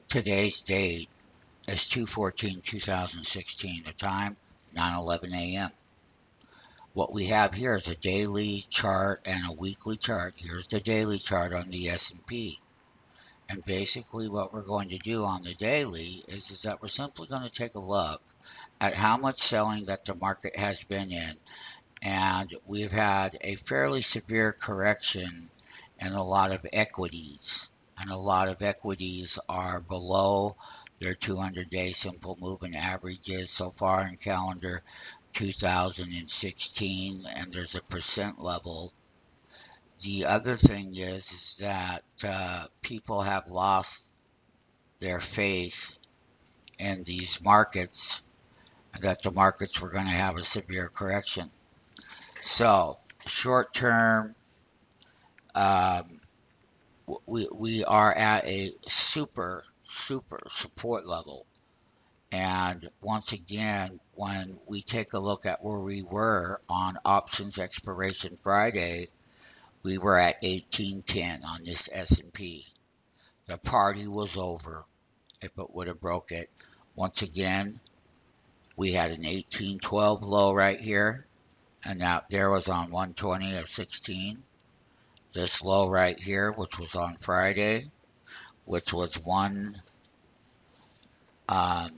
Today's date is 2/14/2016. The time 9:11 a.m. What we have here is a daily chart and a weekly chart. Here's the daily chart on the S&P. And basically what we're going to do on the daily is that we're simply going to take a look at how much selling that the market has been in. And we've had a fairly severe correction in a lot of equities. And a lot of equities are below their 200-day simple moving averages so far in calendar 2016, and there's a percent level. The other thing is that people have lost their faith in these markets, and that the markets were going to have a severe correction. So short term, um, we are at a super support level. And once again, when we take a look at where we were on options expiration Friday, we were at 1810 on this S&P. The party was over if it would have broke it. Once again, we had an 1812 low right here, and that there was on 120 of 16. This low right here, which was on Friday, which was um,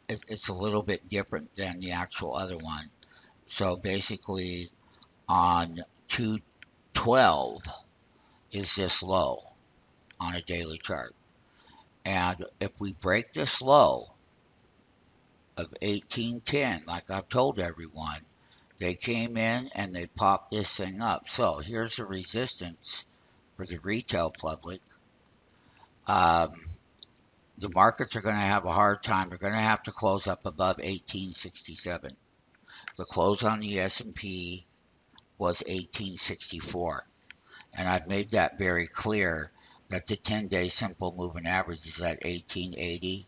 it's a little bit different than the actual other one. So basically on 212 is this low on a daily chart. And if we break this low of 1810, like I've told everyone, they came in and they popped this thing up. So here's the resistance for the retail public. Um, the markets are going to have a hard time. They're going to have to close up above 1867. The close on the S&P was 1864. And I've made that very clear that the 10-day simple moving average is at 1880.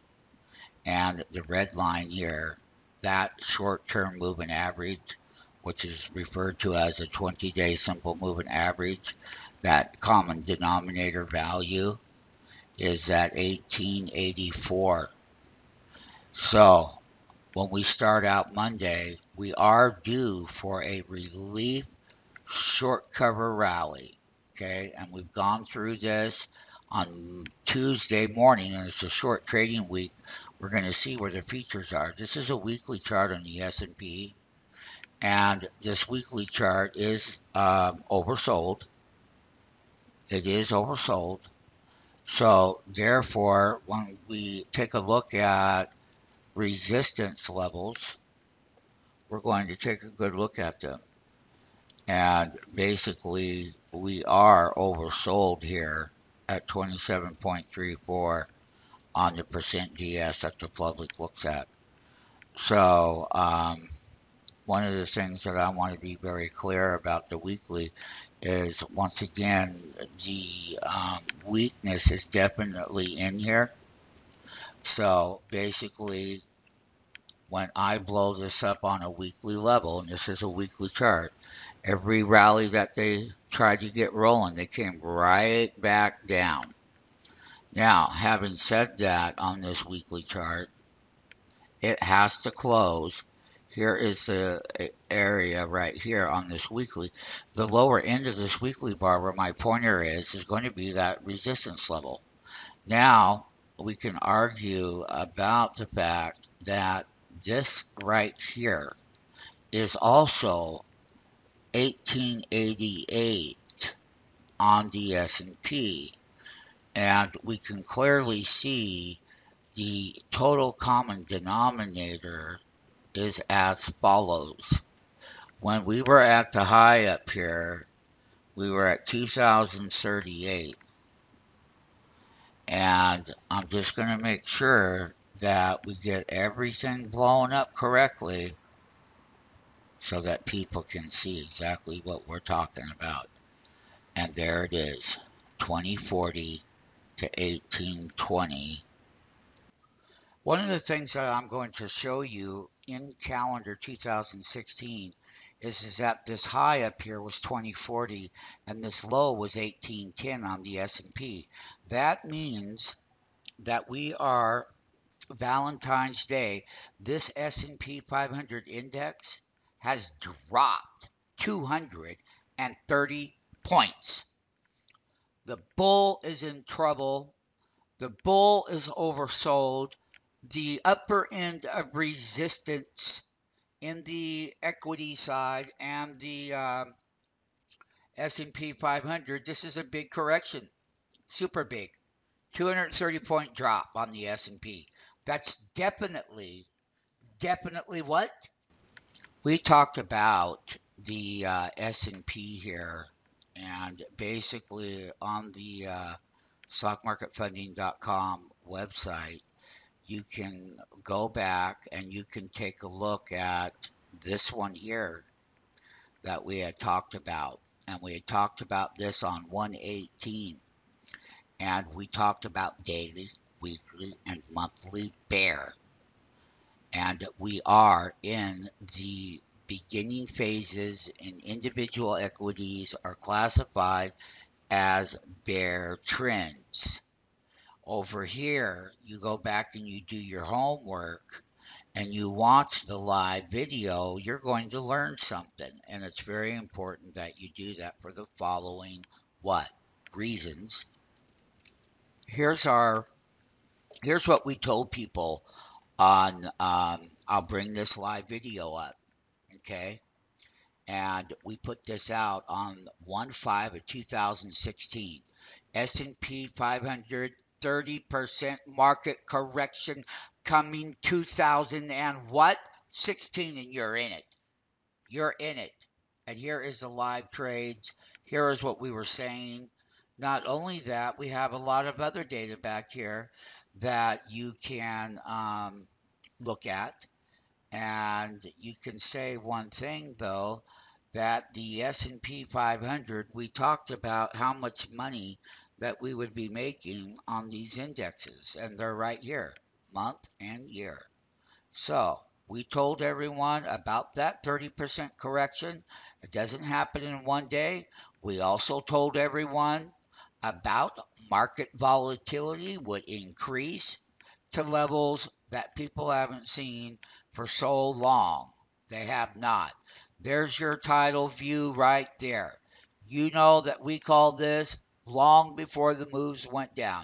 And the red line here, that short-term moving average, which is referred to as a 20-day simple moving average, that common denominator value is at 1884. So when we start out Monday, we are due for a relief short cover rally. Okay, and we've gone through this on Tuesday morning, and it's a short trading week. We're going to see where the features are. This is a weekly chart on the S&P, and this weekly chart is oversold. It is oversold. So therefore, when we take a look at resistance levels, we're going to take a good look at them. And basically, we are oversold here at 27.34 on the percent DS that the public looks at. So, one of the things that I want to be very clear about the weekly is, once again, the weakness is definitely in here. So basically, when I blow this up on a weekly level, and this is a weekly chart, every rally that they tried to get rolling, they came right back down. Now, having said that, on this weekly chart, it has to close. Here is the area right here on this weekly. The lower end of this weekly bar, where my pointer is going to be that resistance level. Now, we can argue about the fact that this right here is also 1888 on the S&P, and we can clearly see the total common denominator is as follows. When we were at the high up here, we were at 2038, and I'm just going to make sure that we get everything blown up correctly so that people can see exactly what we're talking about. And there it is, 2040 to 1820. One of the things that I'm going to show you in calendar 2016 is that this high up here was 2040 and this low was 1810 on the S&P. That means that we are Valentine's Day, this S&P 500 index has dropped 230 points. The bull is in trouble. The bull is oversold. The upper end of resistance in the equity side and the S&P 500, this is a big correction, super big. 230-point drop on the S&P. That's definitely what? We talked about the S&P here, and basically on the stockmarketfunding.com website, you can go back and you can take a look at this one here that we had talked about. And we had talked about this on 118. And we talked about daily, weekly, and monthly bear. And we are in the beginning phases, and individual equities are classified as bear trends. Over here, you go back and you do your homework and you watch the live video, you're going to learn something. And it's very important that you do that for the following what? Reasons. Here's what we told people on I'll bring this live video up, okay? And we put this out on 1/5 of 2016. S&P 500 30% market correction coming 2000 and what? 16, and you're in it. You're in it. And here is the live trades. Here is what we were saying. Not only that, we have a lot of other data back here that you can look at. And you can say one thing though, that the S&P 500, we talked about how much money that we would be making on these indexes, and they're right here, month and year. So we told everyone about that 30% correction. It doesn't happen in one day. We also told everyone about market volatility would increase to levels that people haven't seen for so long. They have not. There's your title view right there. You know that we called this long before the moves went down,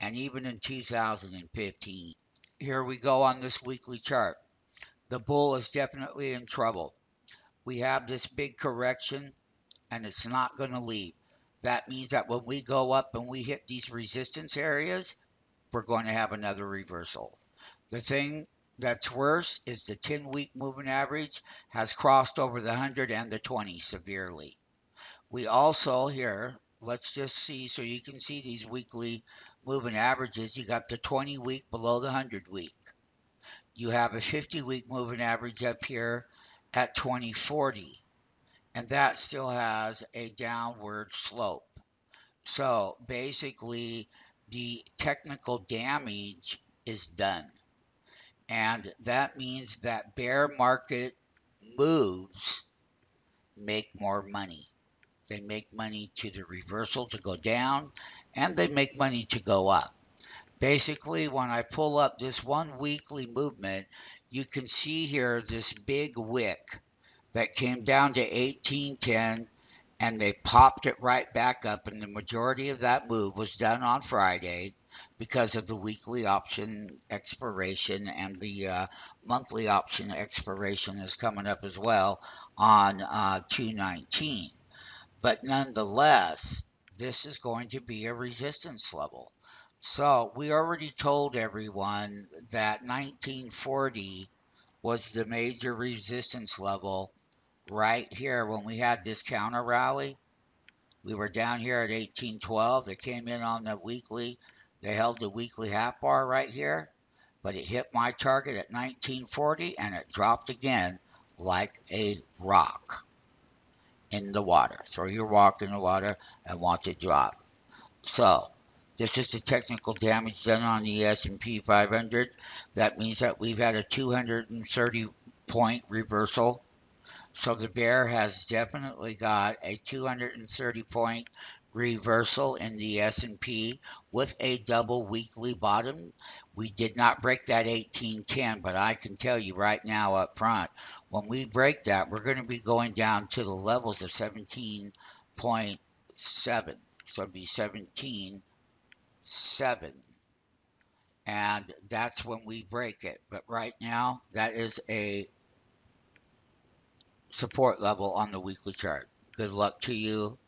and even in 2015. Here we go on this weekly chart. The bull is definitely in trouble. We have this big correction, and it's not going to leave. That means that when we go up and we hit these resistance areas, we're going to have another reversal. The thing that's worse is the 10-week moving average has crossed over the 100 and the 20 severely. We also here, let's just see, so you can see these weekly moving averages. You got the 20-week below the 100-week. You have a 50-week moving average up here at 2040, and that still has a downward slope. So basically, the technical damage is done. And that means that bear market moves make more money. They make money to the reversal to go down, and they make money to go up. Basically, when I pull up this one weekly movement, you can see here this big wick that came down to 1810, and they popped it right back up, and the majority of that move was done on Friday because of the weekly option expiration, and the monthly option expiration is coming up as well on 219. But nonetheless, this is going to be a resistance level. So we already told everyone that 1940 was the major resistance level right here when we had this counter rally. We were down here at 1812. They came in on the weekly. They held the weekly half bar right here, but it hit my target at 1940 and it dropped again like a rock in the water. Throw your rock in the water and watch it drop. So this is the technical damage done on the S&P 500. That means that we've had a 230-point reversal. So the bear has definitely got a 230-point reversal in the S&P with a double weekly bottom. We did not break that 1810, but I can tell you right now up front, when we break that, we're going to be going down to the levels of 17.7. So it'd be 17.7. And that's when we break it. But right now, that is a support level on the weekly chart. Good luck to you.